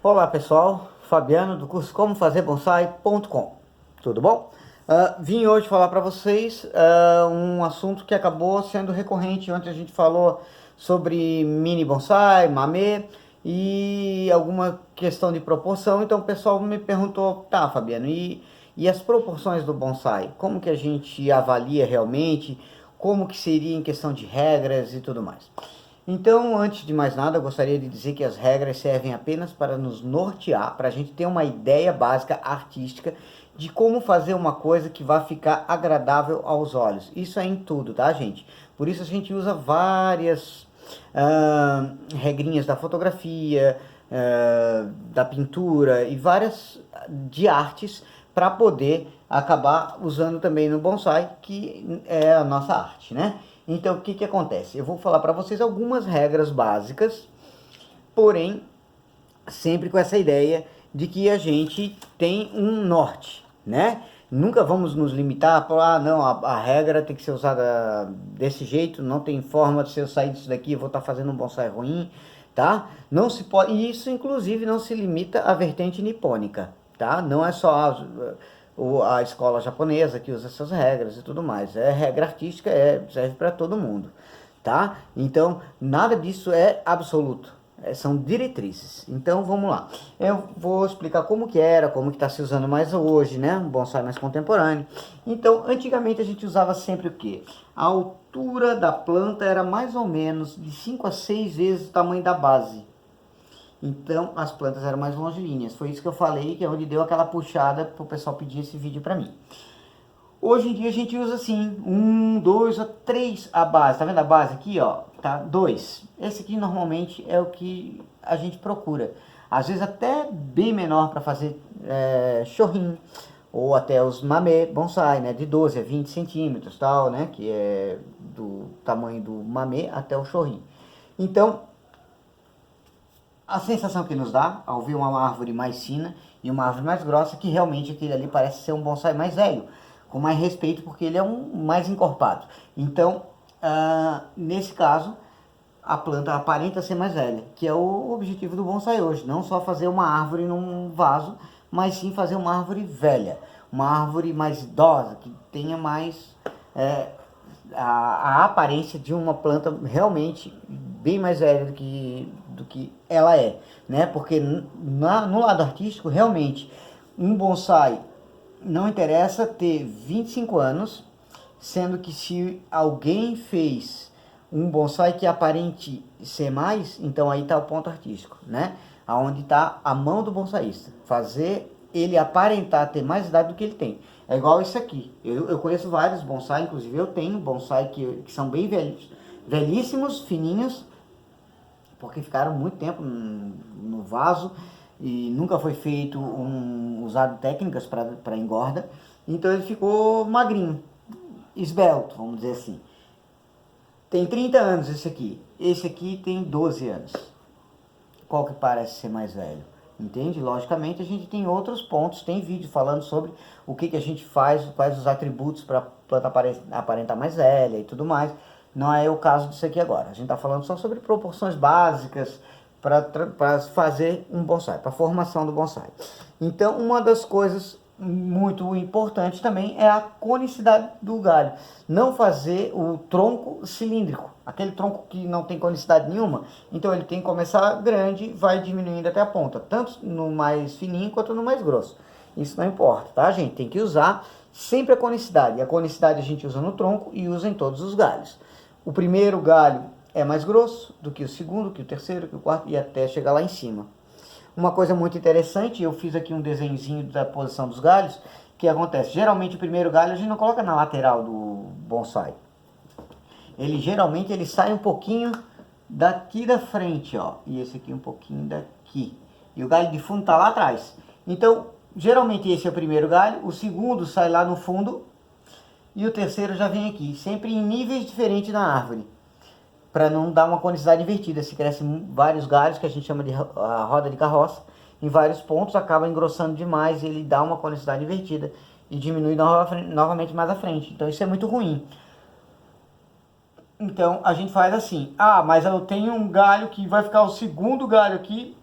Olá pessoal, Fabiano do curso Como Fazer Bonsai.com. Tudo bom? Vim hoje falar para vocês um assunto que acabou sendo recorrente. Ontem a gente falou sobre mini bonsai, mamê e alguma questão de proporção. Então o pessoal me perguntou, tá Fabiano, e as proporções do bonsai? Como que a gente avalia realmente? Como que seria em questão de regras e tudo mais? Então, antes de mais nada, eu gostaria de dizer que as regras servem apenas para nos nortear, para a gente ter uma ideia básica artística de como fazer uma coisa que vai ficar agradável aos olhos. Isso é em tudo, tá, gente? Por isso a gente usa várias regrinhas da fotografia, da pintura e várias de artes para poder acabar usando também no bonsai, que é a nossa arte, né? Então, o que que acontece? Eu vou falar para vocês algumas regras básicas, porém, sempre com essa ideia de que a gente tem um norte, né? Nunca vamos nos limitar para, não, a regra tem que ser usada desse jeito, não tem forma de se eu sair disso daqui, eu vou estar fazendo um bonsai ruim, tá? Não se pode, e isso inclusive não se limita à vertente nipônica, tá? Não é só a escola japonesa que usa essas regras e tudo mais. É regra artística, serve para todo mundo, tá? Então, nada disso é absoluto. São diretrizes. Então, vamos lá. Eu vou explicar como que era, como que está se usando mais hoje, né? Um bonsai mais contemporâneo. Então, antigamente a gente usava sempre o quê? A altura da planta era mais ou menos de 5 a 6 vezes o tamanho da base. Então as plantas eram mais longilíneas. Foi isso que eu falei, que é onde deu aquela puxada para o pessoal pedir esse vídeo para mim. Hoje em dia a gente usa assim, 1, 2 ou 3 a base. Tá vendo a base aqui, ó? Tá? 2. Esse aqui normalmente é o que a gente procura. Às vezes até bem menor para fazer chorrinho. Ou até os mamê bonsai, né? De 12 a 20 centímetros, tal, né? Que é do tamanho do mamê até o chorrinho. Então, a sensação que nos dá ao ver uma árvore mais fina e uma árvore mais grossa, que realmente aquele ali parece ser um bonsai mais velho, com mais respeito, porque ele é um mais encorpado. Então, nesse caso, a planta aparenta ser mais velha, que é o objetivo do bonsai hoje. Não só fazer uma árvore num vaso, mas sim fazer uma árvore velha, uma árvore mais idosa, que tenha mais a aparência de uma planta realmente bem mais velha do que ela é, né? Porque no lado artístico, realmente, um bonsai não interessa ter 25 anos, sendo que se alguém fez um bonsai que aparente ser mais, então aí está o ponto artístico, né? Aonde está a mão do bonsaísta, fazer ele aparentar ter mais idade do que ele tem. É igual isso aqui. Eu conheço vários bonsai, inclusive eu tenho bonsai que são bem velhos, velhíssimos, fininhos, porque ficaram muito tempo no vaso e nunca foi feito usado técnicas para engorda. Então ele ficou magrinho, esbelto, vamos dizer assim. Tem 30 anos esse aqui tem 12 anos. Qual que parece ser mais velho? Entende? Logicamente a gente tem outros pontos, tem vídeo falando sobre o que a gente faz, quais os atributos para a planta aparentar mais velha e tudo mais. Não é o caso disso aqui agora. A gente está falando só sobre proporções básicas para fazer um bonsai, para a formação do bonsai. Então, uma das coisas muito importantes também é a conicidade do galho. Não fazer o tronco cilíndrico, aquele tronco que não tem conicidade nenhuma. Então ele tem que começar grande, vai diminuindo até a ponta, tanto no mais fininho quanto no mais grosso. Isso não importa, tá, gente? Tem que usar sempre a conicidade. E a conicidade a gente usa no tronco e usa em todos os galhos. O primeiro galho é mais grosso do que o segundo, que o terceiro, que o quarto, e até chegar lá em cima. Uma coisa muito interessante, eu fiz aqui um desenhozinho da posição dos galhos, que acontece, geralmente o primeiro galho a gente não coloca na lateral do bonsai. Geralmente ele sai um pouquinho daqui da frente, ó, e esse aqui um pouquinho daqui. E o galho de fundo tá lá atrás. Então, geralmente esse é o primeiro galho, o segundo sai lá no fundo e o terceiro já vem aqui, sempre em níveis diferentes na árvore, para não dar uma conicidade invertida. Se crescem vários galhos, que a gente chama de a roda de carroça, em vários pontos, acaba engrossando demais e ele dá uma conicidade invertida e diminui novamente mais à frente. Então isso é muito ruim. Então a gente faz assim, mas eu tenho um galho que vai ficar o segundo galho aqui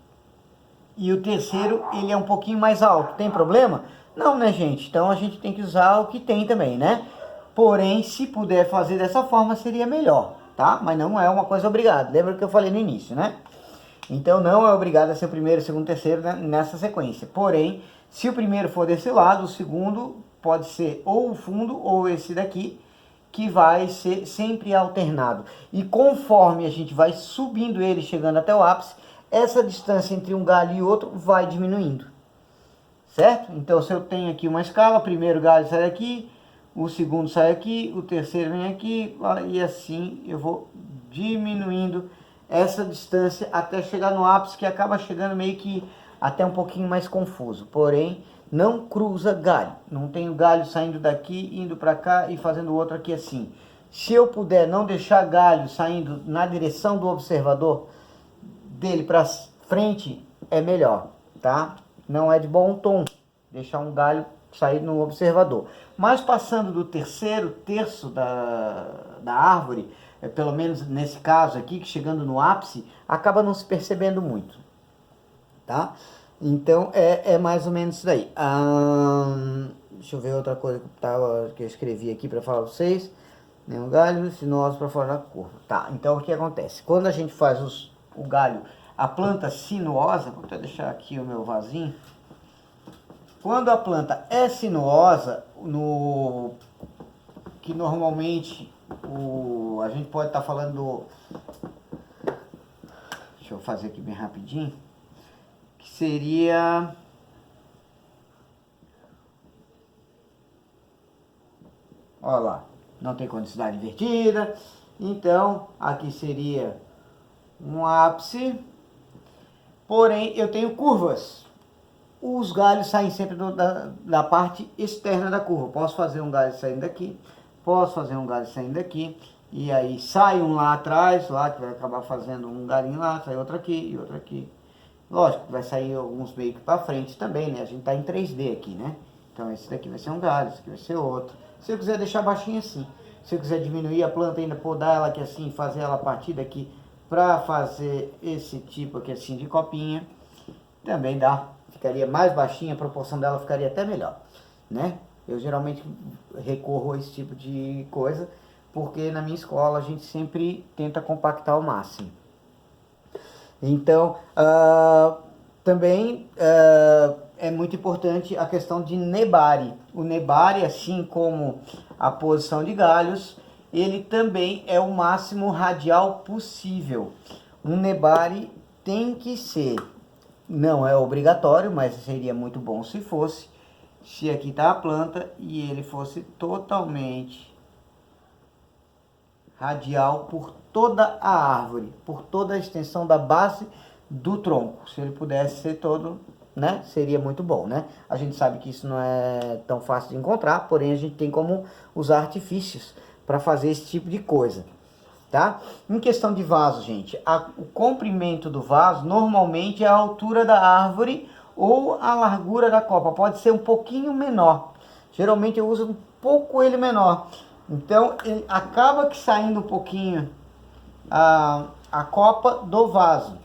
e o terceiro ele é um pouquinho mais alto. Tem problema? Não, né, gente? Então a gente tem que usar o que tem também, né? Porém, se puder fazer dessa forma, seria melhor, tá? Mas não é uma coisa obrigada. Lembra que eu falei no início, né? Então não é obrigado a ser o primeiro, segundo, terceiro, né, nessa sequência. Porém, se o primeiro for desse lado, o segundo pode ser ou o fundo ou esse daqui, que vai ser sempre alternado. E conforme a gente vai subindo ele, chegando até o ápice, essa distância entre um galho e outro vai diminuindo. Certo? Então se eu tenho aqui uma escala, o primeiro galho sai aqui, o segundo sai aqui, o terceiro vem aqui, e assim eu vou diminuindo essa distância até chegar no ápice, que acaba chegando meio que até um pouquinho mais confuso. Porém, não cruza galho. Não tenho galho saindo daqui, indo para cá e fazendo outro aqui assim. Se eu puder não deixar galho saindo na direção do observador, dele para frente, é melhor, tá? Não é de bom tom deixar um galho sair no observador. Mas passando do terceiro terço da árvore, pelo menos nesse caso aqui, que chegando no ápice, acaba não se percebendo muito, tá? Então é mais ou menos isso daí. Deixa eu ver outra coisa que eu escrevi aqui para falar para vocês. Nenhum galho sinuoso para fora da curva. Tá, então o que acontece? Quando a gente faz o galho, a planta sinuosa, vou até deixar aqui o meu vasinho. Quando a planta é sinuosa, que normalmente a gente pode estar falando deixa eu fazer aqui bem rapidinho, que seria olha lá, não tem conicidade invertida, então aqui seria um ápice, porém eu tenho curvas. Os galhos saem sempre da parte externa da curva. Posso fazer um galho saindo daqui, posso fazer um galho saindo daqui, e aí sai um lá atrás, lá que vai acabar fazendo um galinho lá, sai outro aqui e outro aqui. Lógico que vai sair alguns meio que para frente também, né? A gente tá em 3D aqui, né? Então esse daqui vai ser um galho, esse aqui vai ser outro. Se eu quiser deixar baixinho assim, se eu quiser diminuir a planta ainda, podar ela aqui assim, fazer ela a partir daqui para fazer esse tipo aqui assim de copinha, também dá. Ficaria mais baixinha, a proporção dela ficaria até melhor, né? Eu geralmente recorro a esse tipo de coisa, porque na minha escola a gente sempre tenta compactar ao máximo. Então, também é muito importante a questão de nebare. O nebare, assim como a posição de galhos, ele também é o máximo radial possível. Um nebare tem que ser, não é obrigatório, mas seria muito bom se fosse, se aqui está a planta e ele fosse totalmente radial por toda a árvore, por toda a extensão da base do tronco. Se ele pudesse ser todo, né, seria muito bom, né? A gente sabe que isso não é tão fácil de encontrar, porém a gente tem como usar artifícios para fazer esse tipo de coisa, tá? Em questão de vaso, gente, o comprimento do vaso normalmente é a altura da árvore ou a largura da copa, pode ser um pouquinho menor. Geralmente eu uso um pouco ele menor. Então ele acaba que saindo um pouquinho a copa do vaso,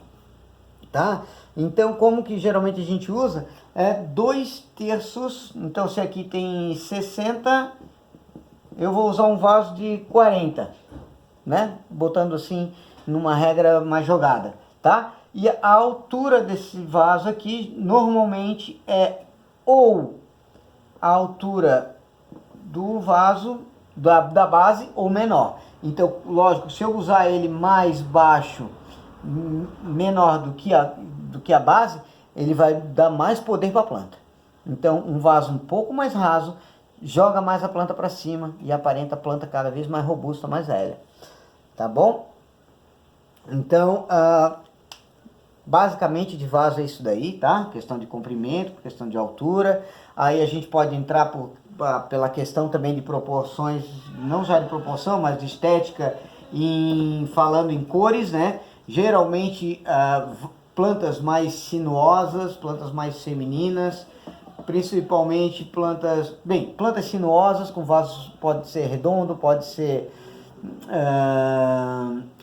tá? Então como que geralmente a gente usa? É 2/3. Então se aqui tem 60, eu vou usar um vaso de 40, né? Botando assim numa regra mais jogada, tá? E a altura desse vaso aqui normalmente é ou a altura do vaso da base ou menor. Então, lógico, se eu usar ele mais baixo, menor do que a base, ele vai dar mais poder para a planta. Então, um vaso um pouco mais raso joga mais a planta para cima e aparenta a planta cada vez mais robusta, mais velha. Tá bom? Então, basicamente de vaso é isso daí, tá? Questão de comprimento, questão de altura. Aí a gente pode entrar pela questão também de proporções, não já de proporção, mas de estética, falando em cores, né? Geralmente plantas mais sinuosas, plantas mais femininas, principalmente plantas sinuosas com vasos, pode ser redondo, pode ser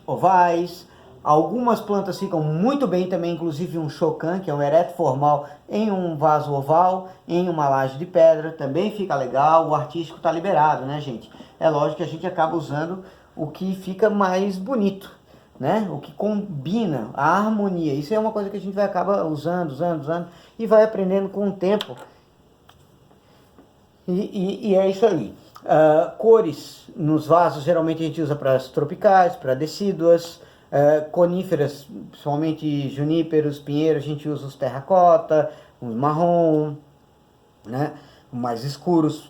ovais. Algumas plantas ficam muito bem também, inclusive um chocan, que é um ereto formal, em um vaso oval, em uma laje de pedra, também fica legal. O artístico está liberado, né, gente? É lógico que a gente acaba usando o que fica mais bonito, né? O que combina, a harmonia. Isso é uma coisa que a gente vai acabar usando e vai aprendendo com o tempo. E é isso aí. Cores nos vasos, geralmente a gente usa para as tropicais, para decíduas. Coníferas, principalmente juníperos, pinheiros, a gente usa os terracota, os marrom, né? Mais escuros,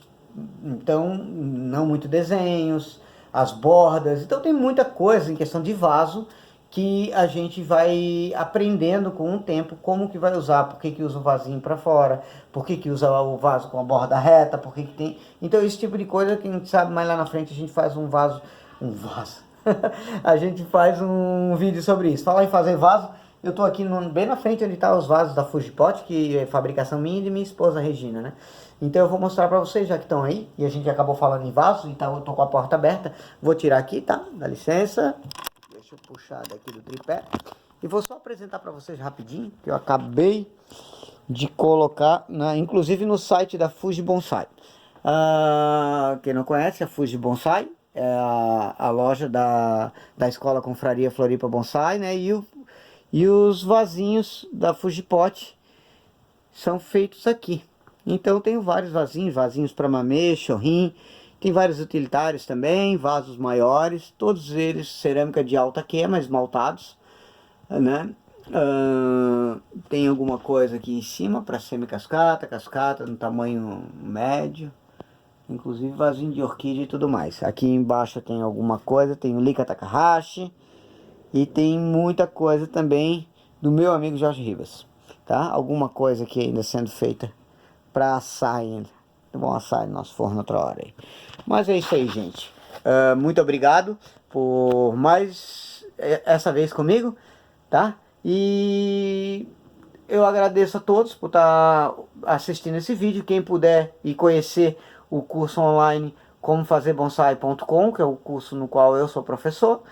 então não muito desenhos, as bordas. Então tem muita coisa em questão de vaso que a gente vai aprendendo com o tempo como que vai usar, por que que usa o vasinho para fora, por que que usa o vaso com a borda reta, por que que tem... Então esse tipo de coisa que a gente sabe, mais lá na frente a gente faz um vaso, a gente faz um vídeo sobre isso. Falar em fazer vaso, eu tô aqui bem na frente onde tá os vasos da Fujipot, que é fabricação minha e de minha esposa Regina, né? Então eu vou mostrar pra vocês, já que estão aí, e a gente acabou falando em vasos, então eu tô com a porta aberta. Vou tirar aqui, tá? Dá licença. Deixa eu puxar daqui do tripé. E vou só apresentar pra vocês rapidinho, que eu acabei de colocar, inclusive no site da Fuji Bonsai. Quem não conhece, a Fuji Bonsai é a loja da Escola Confraria Floripa Bonsai, né? E os vasinhos da Fujipot são feitos aqui. Então tenho vários vasinhos para mamê, chorrim, tem vários utilitários também, vasos maiores, todos eles cerâmica de alta queima, esmaltados, né? Tem alguma coisa aqui em cima para semi-cascata, cascata no tamanho médio, inclusive vasinho de orquídea e tudo mais. Aqui embaixo tem alguma coisa, tem o Lika Takahashi e tem muita coisa também do meu amigo Jorge Ribas, tá? Alguma coisa aqui ainda sendo feita para assar ainda. Vamos assar no nosso forno outra hora aí. Mas é isso aí, gente. Muito obrigado por mais essa vez comigo, tá? E eu agradeço a todos por estar assistindo esse vídeo. Quem puder ir conhecer o curso online comofazerBonsai.com, que é o curso no qual eu sou professor.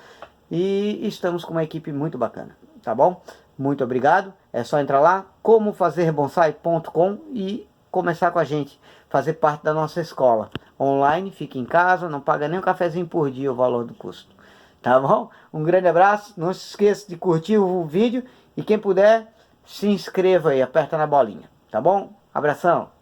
E estamos com uma equipe muito bacana, tá bom? Muito obrigado. É só entrar lá, comofazerBonsai.com e começar com a gente, fazer parte da nossa escola online. Fica em casa, não paga nem um cafezinho por dia o valor do custo, tá bom? Um grande abraço, não se esqueça de curtir o vídeo e quem puder, se inscreva aí, aperta na bolinha, tá bom? Abração!